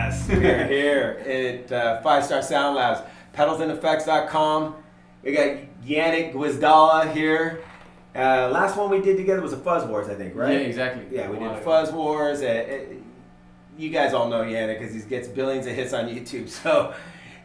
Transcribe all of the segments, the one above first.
Yes, we're here at 5-Star Sound Labs, PedalsAndEffects.com. We got Janek Gwizdala here. Last one we did together was a Fuzz Wars, I think, right? Yeah, exactly. Yeah, we did Fuzz Wars. You guys all know Janek because he gets billions of hits on YouTube. So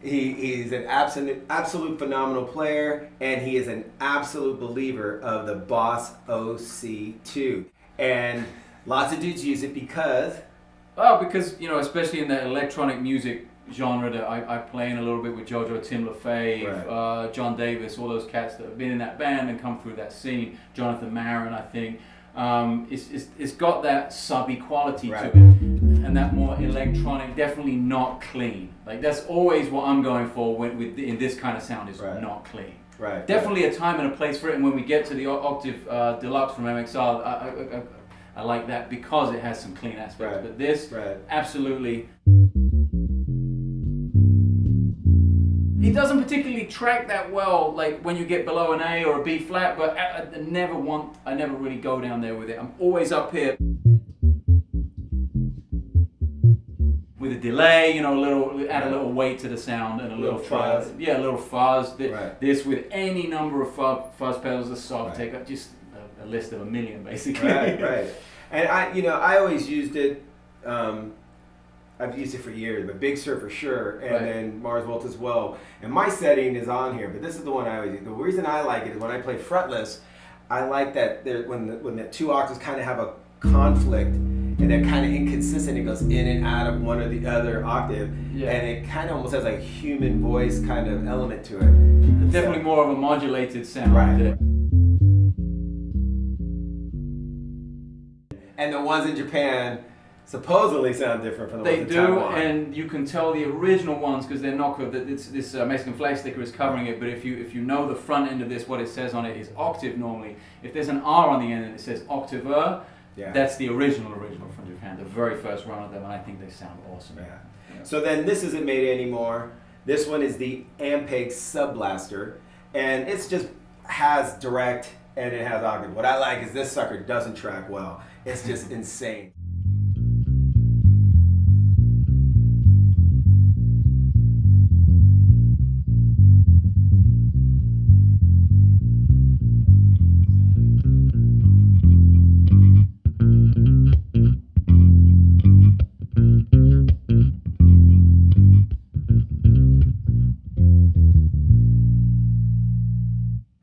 he's an absolute phenomenal player, and he is an absolute believer of the Boss OC2. And lots of dudes use it because... Oh, because, you know, especially in the electronic music genre that I play in a little bit with Jojo, Tim LaFave, right. John Davis, all those cats that have been in that band and come through that scene, Jonathan Marin, I think. It's got that subby quality right. to it, and that more electronic, definitely not clean. Like, that's always what I'm going for in this kind of sound, is right. not clean. Right. Definitely a time and a place for it, and when we get to the Octave Deluxe from MXR, I like that because it has some clean aspects, right. but this, right. absolutely. It doesn't particularly track that well, like when you get below an A or a B flat, but I never really go down there with it. I'm always up here with a delay, you know, add a little weight to the sound and a little fuzz. Yeah, a little fuzz. Right. This with any number of fuzz pedals, the soft right. take up just a list of 1,000,000 basically. Right, right. And I always used it. I've used it for years, but Big Sur for sure, and right. then Mars Volta as well. And my setting is on here, but this is the one I always use. The reason I like it is when I play fretless, I like that when the two octaves kind of have a conflict and they're kind of inconsistent. It goes in and out of one or the other octave, yeah. and it kind of almost has a human voice kind of element to it. Definitely more of a modulated sound. Right. And the ones in Japan supposedly sound different from the ones in Taiwan. They do, and you can tell the original ones because they're not good. This Mexican flag sticker is covering it, but if you know the front end of this, what it says on it is octave normally. If there's an R on the end and it says octave, yeah. that's the original from Japan, the very first run of them, and I think they sound awesome. Yeah. Yeah. So then this isn't made anymore. This one is the Ampeg Sub Blaster, and it's just has direct and it has octave. What I like is this sucker doesn't track well. It's just insane.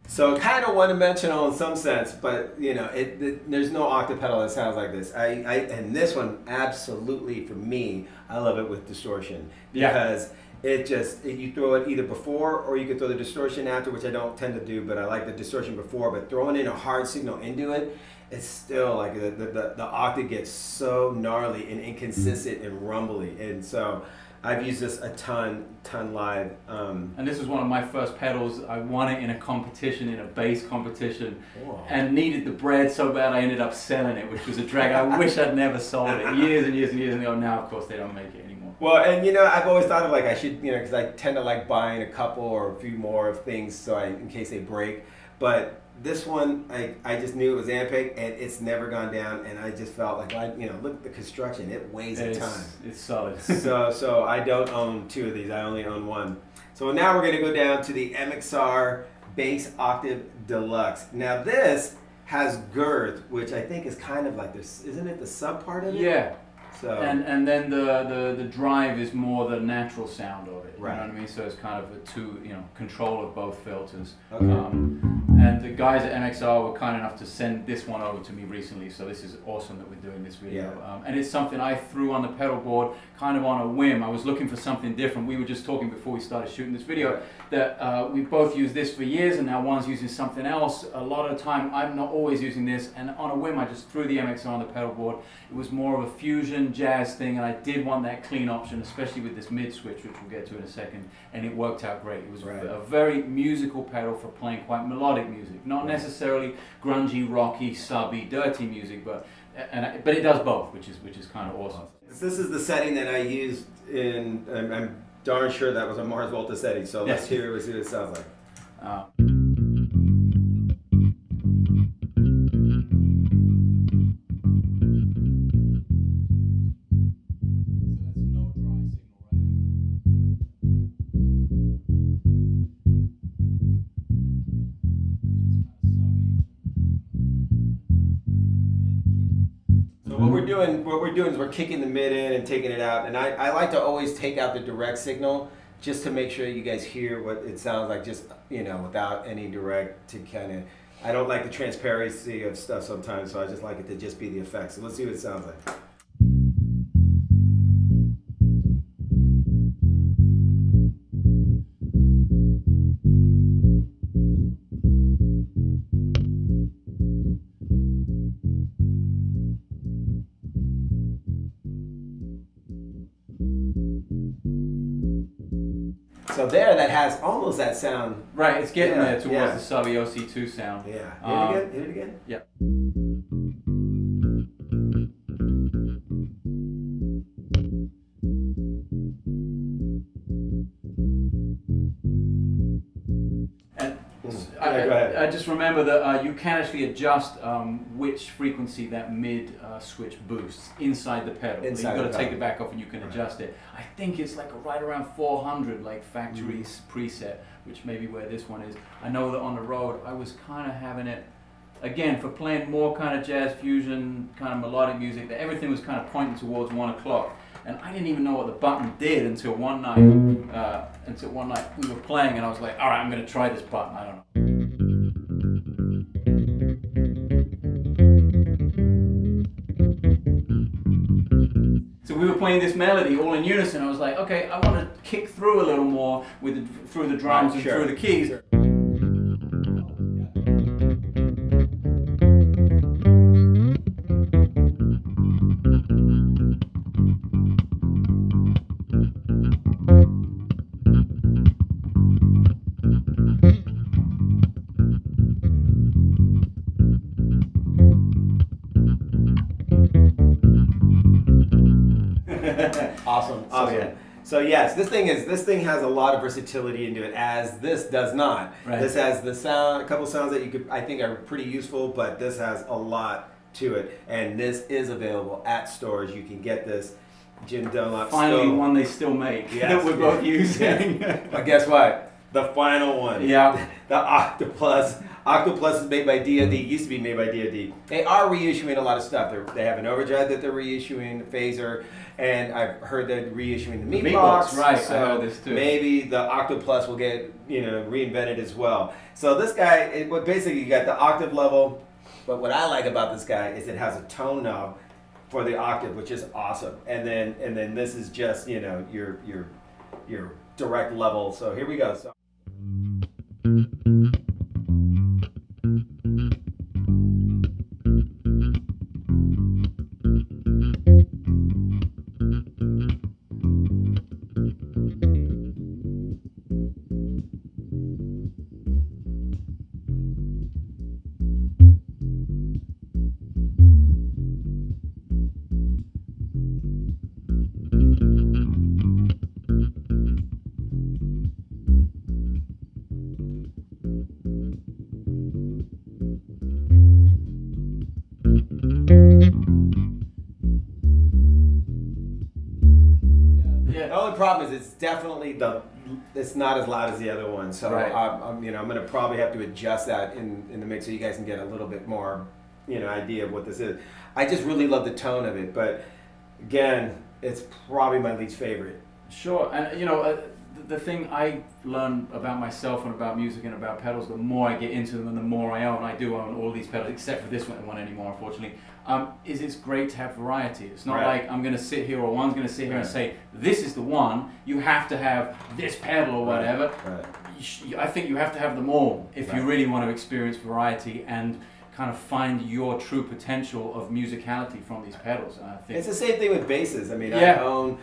So kind of one-dimensional in some sense, but you know, there's no octave pedal that sounds like this. And this one, absolutely, for me, I love it with distortion because you throw it either before or you can throw the distortion after, which I don't tend to do, but I like the distortion before. But throwing in a hard signal into it, it's still like the octave gets so gnarly and inconsistent and rumbly, and so. I've used this a ton live. And this was one of my first pedals. I won it in a competition, in a bass competition, Whoa. and needed the bread so bad I ended up selling it, which was a drag. I wish I'd never sold it years and years and years ago. Now, of course, they don't make it anymore. Well, and you know, I've always thought of like I should, you know, because I tend to like buying a couple or a few more of things so in case they break. But this one, I just knew it was Ampeg, and it's never gone down, and I just felt like, look at the construction, it weighs a ton. It's solid. so I don't own two of these, I only own one. So now we're going to go down to the MXR Bass Octave Deluxe. Now this has girth, which I think is kind of like this, isn't it the sub part of it? Yeah. So. And then the drive is more the natural sound of it. Right. You know what I mean? So it's kind of control of both filters. Okay. And the guys at MXR were kind enough to send this one over to me recently, so this is awesome that we're doing this video. Yeah. And it's something I threw on the pedal board kind of on a whim. I was looking for something different. We were just talking before we started shooting this video that we both used this for years, and now one's using something else. A lot of the time I'm not always using this, and on a whim I just threw the MXR on the pedal board. It was more of a fusion jazz thing, and I did want that clean option, especially with this mid switch, which we'll get to in a second, and it worked out great. It was a very musical pedal for playing quite melodic music, not necessarily grungy, rocky, subby, dirty music, but it does both, which is kind of awesome. This is the setting that I used in. I'm darn sure that was a Mars Volta setting. So let's hear what it sounds like. So what we're doing is we're kicking the mid in and taking it out, and I like to always take out the direct signal just to make sure you guys hear what it sounds like, just without any direct to kind of. I don't like the transparency of stuff sometimes, so I just like it to just be the effects. So let's see what it sounds like. So there, that has almost that sound. Right, it's getting there towards the Sub OC2 sound. Yeah. Hit it again. Yeah. And I just remember that you can actually adjust which frequency that mid switch boosts inside the pedal. You've got to take it back off and you can adjust it. I think it's like right around 400, like factory preset, which may be where this one is. I know that on the road I was kind of having it, again, for playing more kind of jazz fusion, kind of melodic music, that everything was kind of pointing towards 1 o'clock. And I didn't even know what the button did until one night. We were playing, and I was like, "All right, I'm going to try this button." I don't know. So we were playing this melody all in unison. I was like, "Okay, I want to kick through a little more through the drums and through the keys." Awesome. Yeah. So yes, this thing has a lot of versatility into it, as this does not. Right. This has a couple sounds that I think are pretty useful, but this has a lot to it, and this is available at stores. You can get this. Jim Dunlop. Finally, one they still make that we're both using. But guess what? The final one. Yeah. The Octoplus. Octoplus is made by DoD. Used to be made by DoD. They are reissuing a lot of stuff. They have an overdrive that they're reissuing, phaser, and I've heard they're reissuing the Meatbox. Right. So I heard this too. Maybe the Octoplus will get reinvented as well. So this guy, basically you got the octave level. But what I like about this guy is it has a tone knob for the octave, which is awesome. And then this is just your direct level. So here we go. So. The only problem is it's not as loud as the other one, so right. I'm going to probably have to adjust that in the mix so you guys can get a little bit more idea of what this is. I just really love the tone of it, but again, it's probably my least favorite. Sure, and the thing I learn about myself and about music and about pedals, the more I get into them and the more I own. I do own all these pedals, except for this one anymore, unfortunately. Is it's great to have variety. It's not like I'm going to sit here or one's going to sit here and say, this is the one, you have to have this pedal or whatever. Right. I think you have to have them all if you really want to experience variety and kind of find your true potential of musicality from these pedals. I think it's the same thing with basses. I mean, I own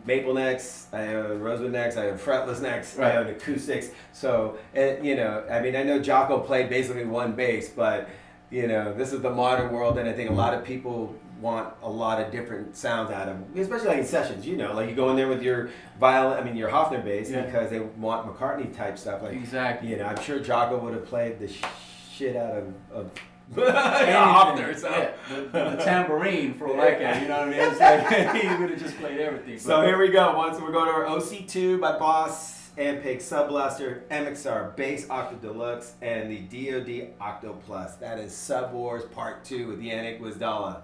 maple necks, I own rosewood necks, I own fretless necks, I own acoustics. So, I know Jocko played basically one bass, but this is the modern world, and I think a lot of people want a lot of different sounds out of them, especially like in sessions. Like you go in there with your violin, your Hofner bass, because they want McCartney type stuff. Like exactly. I'm sure Jocko would have played the shit out of Hofner. So. Yeah, the tambourine for all that guy. You know what I mean? It's like he would have just played everything. So here we go. We're going to our OC2 by Boss. Ampeg Sub Blaster, MXR Bass Octave Deluxe, and the DoD Octoplus. That is Sub Wars Part 2 with Janek Gwizdala.